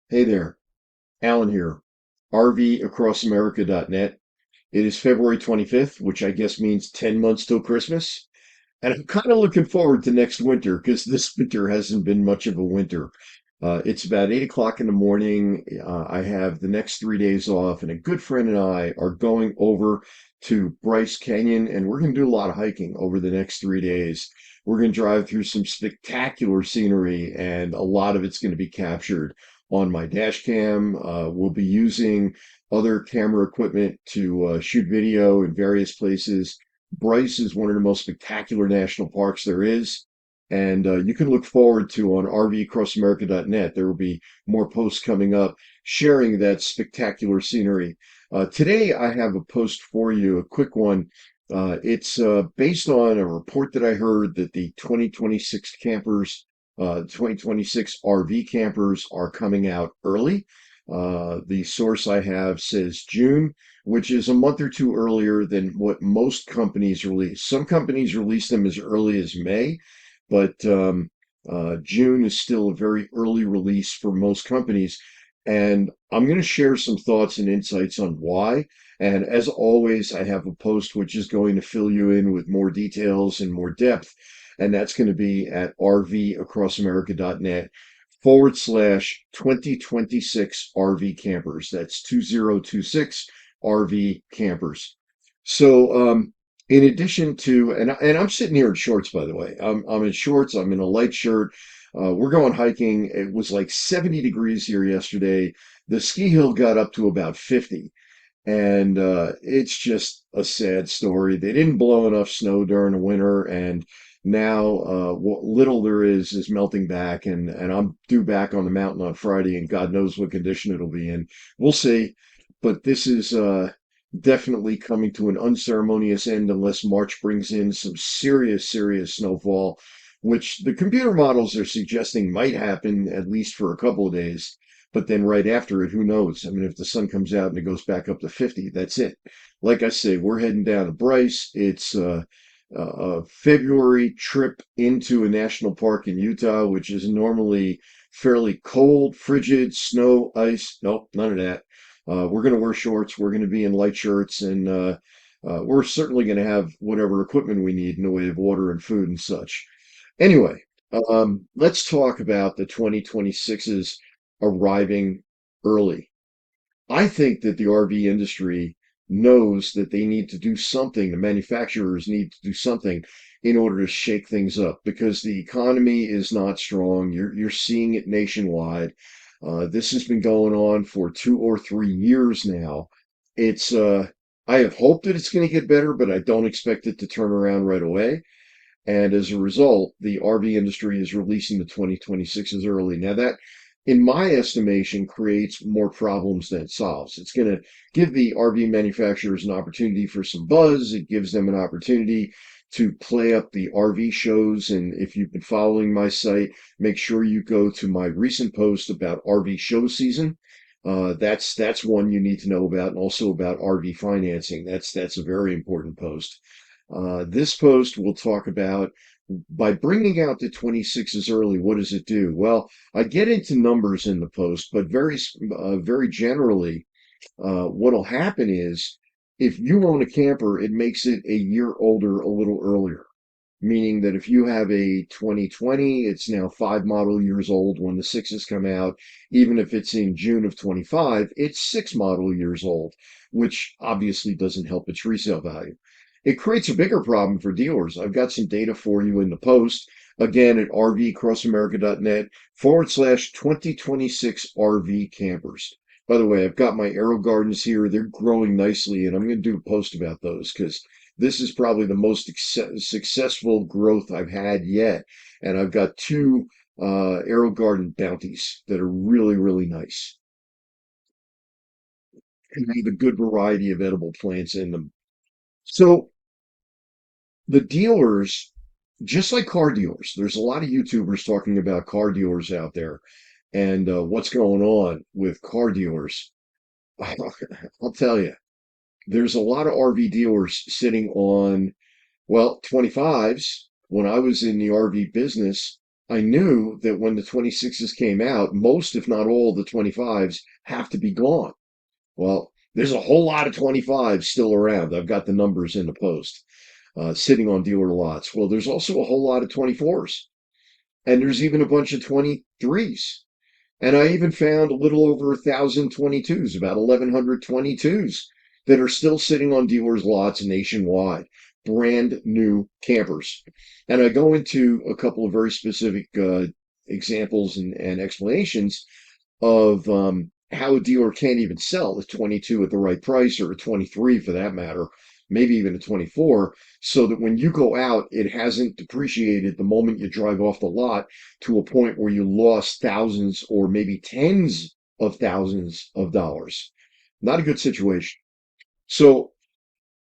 Hey there, Alan here, rvacrossamerica.net. It is February 25th, which I guess means 10 months till Christmas. And I'm kind of looking forward to next winter because this winter hasn't been much of a winter. It's about 8 o'clock in the morning. I have the next 3 days off, and a good friend and I are going over to Bryce Canyon, and we're going to do a lot of hiking over the next 3 days. We're going to drive through some spectacular scenery, and a lot of it's going to be captured on my dash cam. We'll be using other camera equipment to shoot video in various places. Bryce is one of the most spectacular national parks there is. And you can look forward to on rvacrossamerica.net. There will be more posts coming up sharing that spectacular scenery. Today, I have a post for you, a quick one. It's based on a report that I heard that the 2026 campers, 2026 RV campers are coming out early. The source I have says June, which is a month or two earlier than what most companies release. Some companies release them as early as May, but June is still a very early release for most companies. And I'm going to share some thoughts and insights on why. And as always, I have a post which is going to fill you in with more details and more depth. And that's going to be at rvacrossamerica.net/2026 RV campers. That's 2026 RV campers. So, in addition to, and I'm sitting here in shorts, by the way. I'm in shorts. I'm in a light shirt. We're going hiking. It was like 70 degrees here yesterday. The ski hill got up to about 50, and it's just a sad story. They didn't blow enough snow during the winter, and now what little there is melting back, and I'm due back on the mountain on Friday, and God knows what condition it'll be in. We'll see. But this is definitely coming to an unceremonious end unless March brings in some serious, serious snowfall, which the computer models are suggesting might happen at least for a couple of days. But then right after it, who knows? I mean, if the sun comes out and it goes back up to 50, that's it. Like I say, we're heading down to Bryce. It's a February trip into a national park in Utah, which is normally fairly cold, frigid, snow, ice. Nope, none of that. We're going to wear shorts. We're going to be in light shirts, and we're certainly going to have whatever equipment we need in the way of water and food and such. Anyway, let's talk about the 2026s arriving early. I think that the RV industry knows that they need to do something. The manufacturers need to do something in order to shake things up because the economy is not strong. You're seeing it nationwide. This has been going on for 2 or 3 years now. It's I have hope that it's going to get better, but I don't expect it to turn around right away. And as a result, the RV industry is releasing the 2026s early. Now that, in my estimation, creates more problems than it solves. It's going to give the RV manufacturers an opportunity for some buzz. It gives them an opportunity to play up the RV shows. And if you've been following my site, make sure you go to my recent post about RV show season. That's one you need to know about, and also about RV financing. That's a very important post. This post will talk about by bringing out the 26s early, what does it do? Well, I get into numbers in the post, but very generally, what'll happen is if you own a camper, it makes it a year older a little earlier. Meaning that if you have a 2020, it's now 5 model years old when the sixes come out. Even if it's in June of 25, it's 6 model years old, which obviously doesn't help its resale value. It creates a bigger problem for dealers. I've got some data for you in the post, again at rvcrossamerica.net/2026 RV campers. By the way, I've got my Aero Gardens here. They're growing nicely, and I'm going to do a post about those because this is probably the most successful growth I've had yet. And I've got two Aero Garden bounties that are really, really nice and have a good variety of edible plants in them. So the dealers, just like car dealers, there's a lot of YouTubers talking about car dealers out there and what's going on with car dealers. I'll tell you, there's a lot of RV dealers sitting on, well, 25s. When I was in the RV business, I knew that when the 26s came out, most, if not all, the 25s have to be gone. Well, there's a whole lot of 25s still around. I've got the numbers in the post, sitting on dealer lots. Well, there's also a whole lot of 24s, and there's even a bunch of 23s. And I even found a little over 1,022s, about 1,122s that are still sitting on dealers' lots nationwide, brand new campers. And I go into a couple of very specific examples and explanations of how a dealer can't even sell a 22 at the right price, or a 23 for that matter, maybe even a 24, so that when you go out, it hasn't depreciated the moment you drive off the lot to a point where you lost thousands or maybe tens of thousands of dollars. Not a good situation. So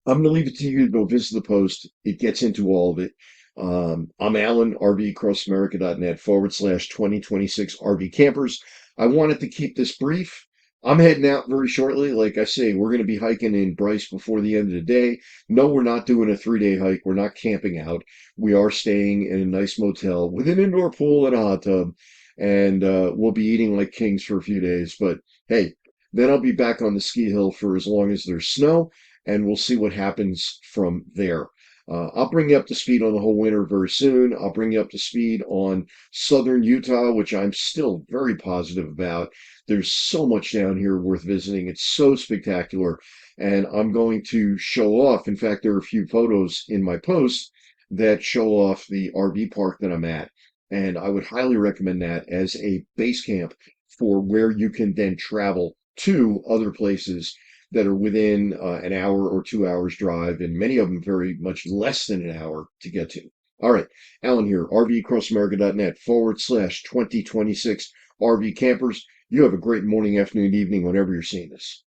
I'm going to leave it to you to go visit the post. It gets into all of it. I'm Alan, rvcrossamerica.net/2026 RV campers. I wanted to keep this brief. I'm heading out very shortly. Like I say, we're going to be hiking in Bryce before the end of the day. No, we're not doing a 3-day hike. We're not camping out. We are staying in a nice motel with an indoor pool and a hot tub. And we'll be eating like kings for a few days. But hey, then I'll be back on the ski hill for as long as there's snow, and we'll see what happens from there. I'll bring you up to speed on the whole winter very soon. I'll bring you up to speed on southern Utah, which I'm still very positive about. There's so much down here worth visiting. It's so spectacular. And I'm going to show off. In fact, there are a few photos in my post that show off the RV park that I'm at. And I would highly recommend that as a base camp for where you can then travel to other places that are within an hour or 2 hours drive, and many of them very much less than an hour to get to. All right, Alan here, rvcrossamerica.net/2026 RV campers. You have a great morning, afternoon, evening, whenever you're seeing this.